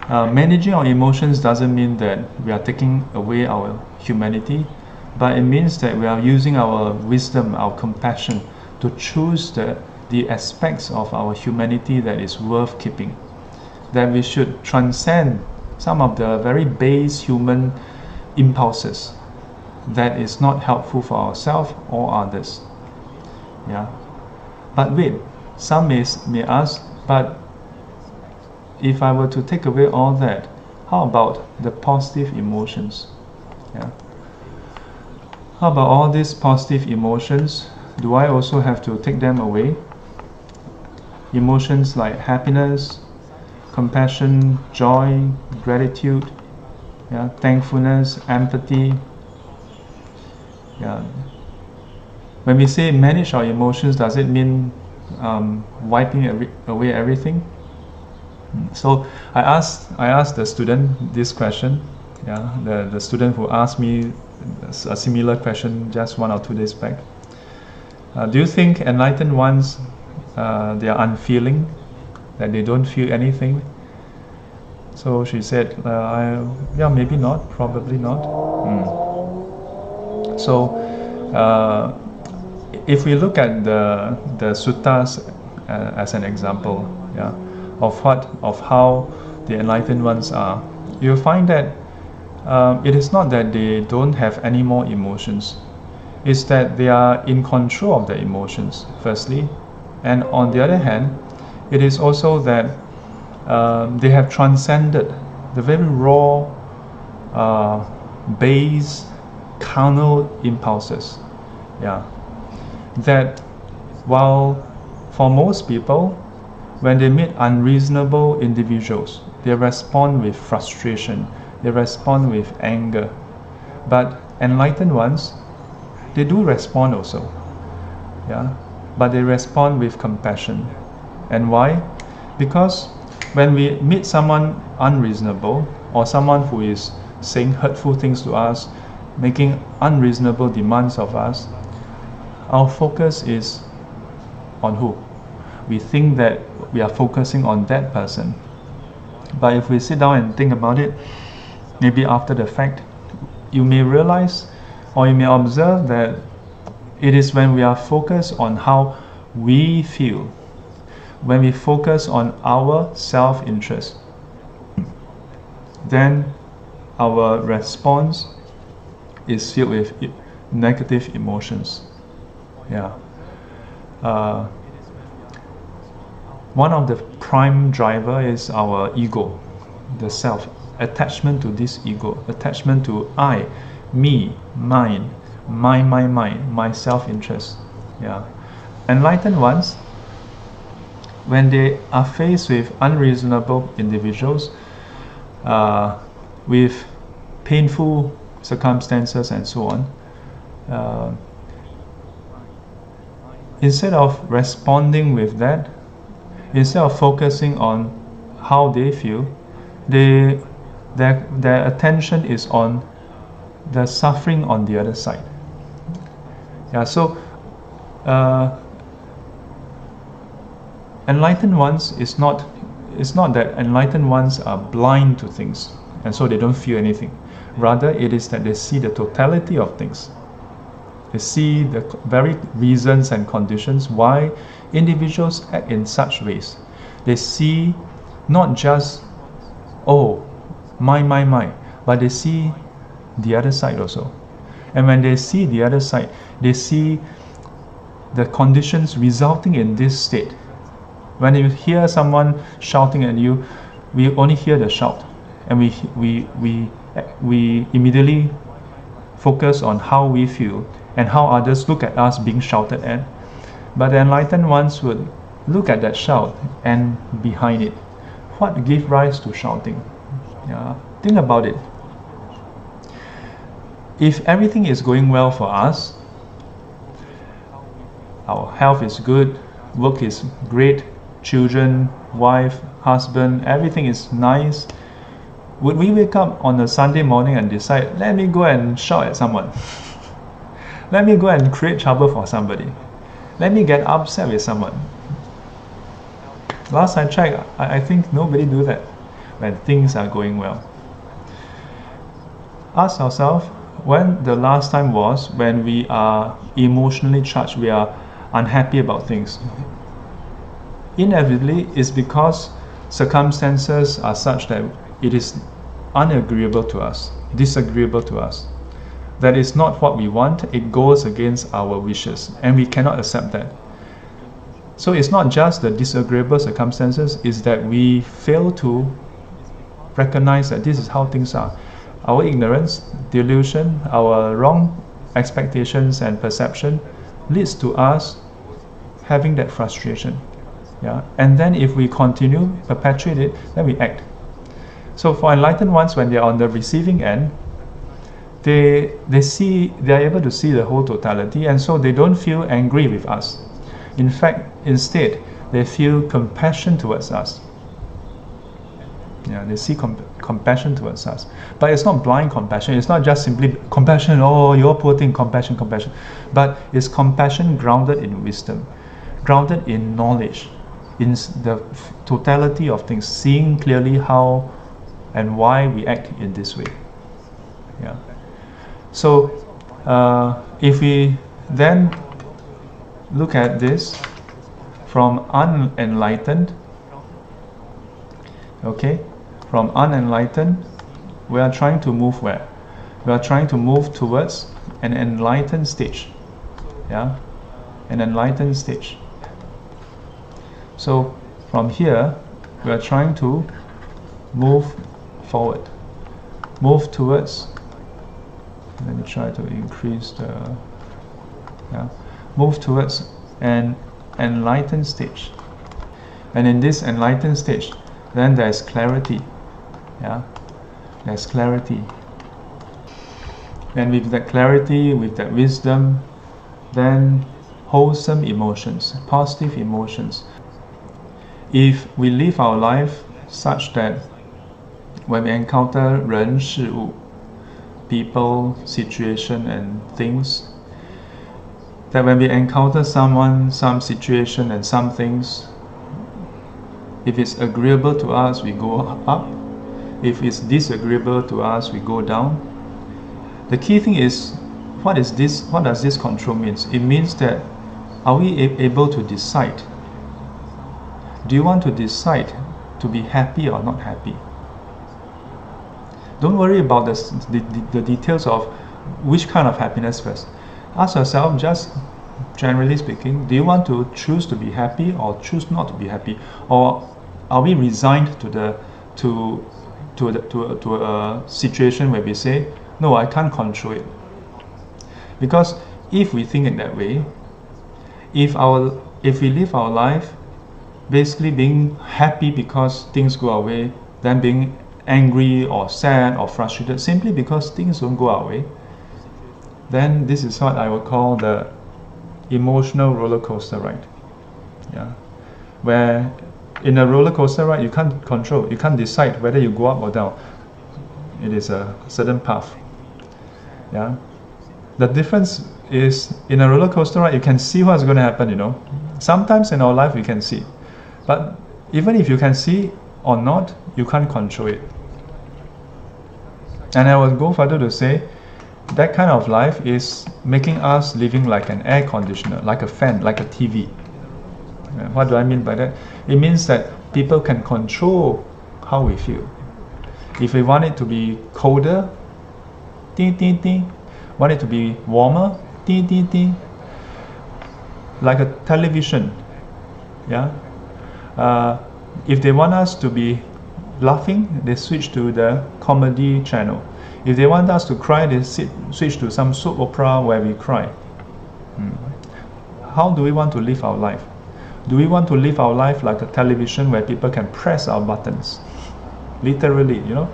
Managing our emotions doesn't mean that we are taking away our humanity, but it means that we are using our wisdom, our compassion, to choose the aspects of our humanity that is worth keeping. That we should transcend some of the very base human impulses that is not helpful for ourselves or others. Yeah. But wait, some may ask, but if I were to take away all that, how about the positive emotions? Yeah. How about all these positive emotions? Do I also have to take them away? Emotions like happiness, compassion, joy, gratitude, yeah, thankfulness, empathy. Yeah. When we say manage our emotions, does it mean wiping away everything? So I asked the student this question. Yeah, the student who asked me a similar question just 1 or 2 days back. Do you think enlightened ones, they are unfeeling, that they don't feel anything? So she said, yeah, maybe not, probably not. So if we look at the suttas as an example, yeah, of how the enlightened ones are, you'll find that it is not that they don't have any more emotions. It's that they are in control of their emotions, firstly, and on the other hand, it is also that they have transcended the very raw, base, carnal impulses. Yeah, that while for most people, when they meet unreasonable individuals, they respond with frustration, they respond with anger. But enlightened ones, they do respond also. Yeah, but they respond with compassion. And why? Because when we meet someone unreasonable, or someone who is saying hurtful things to us, making unreasonable demands of us, our focus is on who? We think that we are focusing on that person. But if we sit down and think about it, maybe after the fact, you may realize, or you may observe that it is when we are focused on how we feel, when we focus on our self-interest, then our response is filled with negative emotions. Yeah. One of the prime driver is our ego, the self, attachment to this ego, attachment to I, me, mine, my self-interest. Yeah. Enlightened ones, when they are faced with unreasonable individuals, with painful circumstances and so on, instead of responding with that, instead of focusing on how they feel, their attention is on the suffering on the other side. Yeah, so enlightened ones it's not that enlightened ones are blind to things and so they don't feel anything. Rather, it is that they see the totality of things. They see the very reasons and conditions why individuals act in such ways. They see not just, oh, my, but they see the other side also. And when they see the other side, they see the conditions resulting in this state. When you hear someone shouting at you, we only hear the shout, and we immediately focus on how we feel and how others look at us being shouted at. But the enlightened ones would look at that shout and behind it, what gave rise to shouting? Yeah, think about it. If everything is going well for us, our health is good, work is great, children, wife, husband, everything is nice, would we wake up on a Sunday morning and decide, let me go and shout at someone? Let me go and create trouble for somebody. Let me get upset with someone. Last I checked, I think nobody do that. when things are going well. Ask ourselves when the last time was when we are emotionally charged, we are unhappy about things. Inevitably, it's because circumstances are such that it is unagreeable to us, disagreeable to us. That is not what we want, it goes against our wishes, and we cannot accept that. So it's not just the disagreeable circumstances, it's that we fail to recognize that this is how things are. Our ignorance, delusion, our wrong expectations and perception leads to us having that frustration. Yeah? And then if we continue, perpetuate it, then we act. So for enlightened ones, when they are on the receiving end, they are able to see the whole totality, and so they don't feel angry with us. In fact, instead, they feel compassion towards us. Yeah, they see compassion towards us. But it's not blind compassion. It's not just simply compassion, oh, you're poor thing, compassion. But it's compassion grounded in wisdom, grounded in knowledge, in the totality of things, seeing clearly how and why we act in this way. Yeah. So, if we then look at this from unenlightened, okay, from unenlightened, we are trying to move where? We are trying to move towards an enlightened stage. Yeah, an enlightened stage. So from here, we are trying to move forward, move towards. Let me try to increase the. Yeah, move towards an enlightened stage. And in this enlightened stage, then there's clarity. Yeah, there's clarity. And with that clarity, with that wisdom, then wholesome emotions, positive emotions. If we live our life such that when we encounter 人事物, people, situation and things, that when we encounter someone, some situation and some things, if it's agreeable to us, we go up. If it's disagreeable to us, we go down. The key thing is, what does this control mean? It means that, are we able to decide? Do you want to decide to be happy or not happy? Don't worry about the details of which kind of happiness first. Ask yourself, just generally speaking, do you want to choose to be happy or choose not to be happy? Or are we resigned to a situation where we say, no, I can't control it? Because if we think in that way, if we live our life basically being happy because things go our way, then being angry or sad or frustrated simply because things don't go our way, then this is what I would call the emotional roller coaster ride. Yeah, where in a roller coaster ride you can't control, you can't decide whether you go up or down. It is a certain path. Yeah, the difference is in a roller coaster ride you can see what's going to happen. You know, sometimes in our life we can see, but even if you can see or not, you can't control it. And I would go further to say that kind of life is making us living like an air conditioner, like a fan, like a TV. What do I mean by that? It means that people can control how we feel. If we want it to be colder, ding ding ding. Want it to be warmer, ding ding ding. Like a television. Yeah. If they want us to be laughing, they switch to the comedy channel. If they want us to cry, they switch to some soap opera where we cry. How do we want to live our life? Do we want to live our life like a television where people can press our buttons? Literally, you know,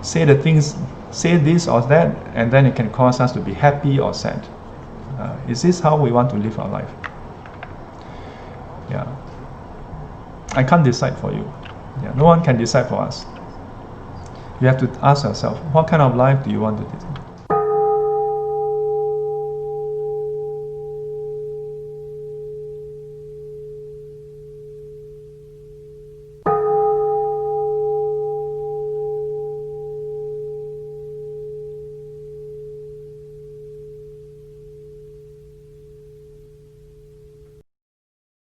say the things, say this or that, and then it can cause us to be happy or sad. Is this how we want to live our life? Yeah. I can't decide for you. Yeah, no one can decide for us. You have to ask yourself, what kind of life do you want to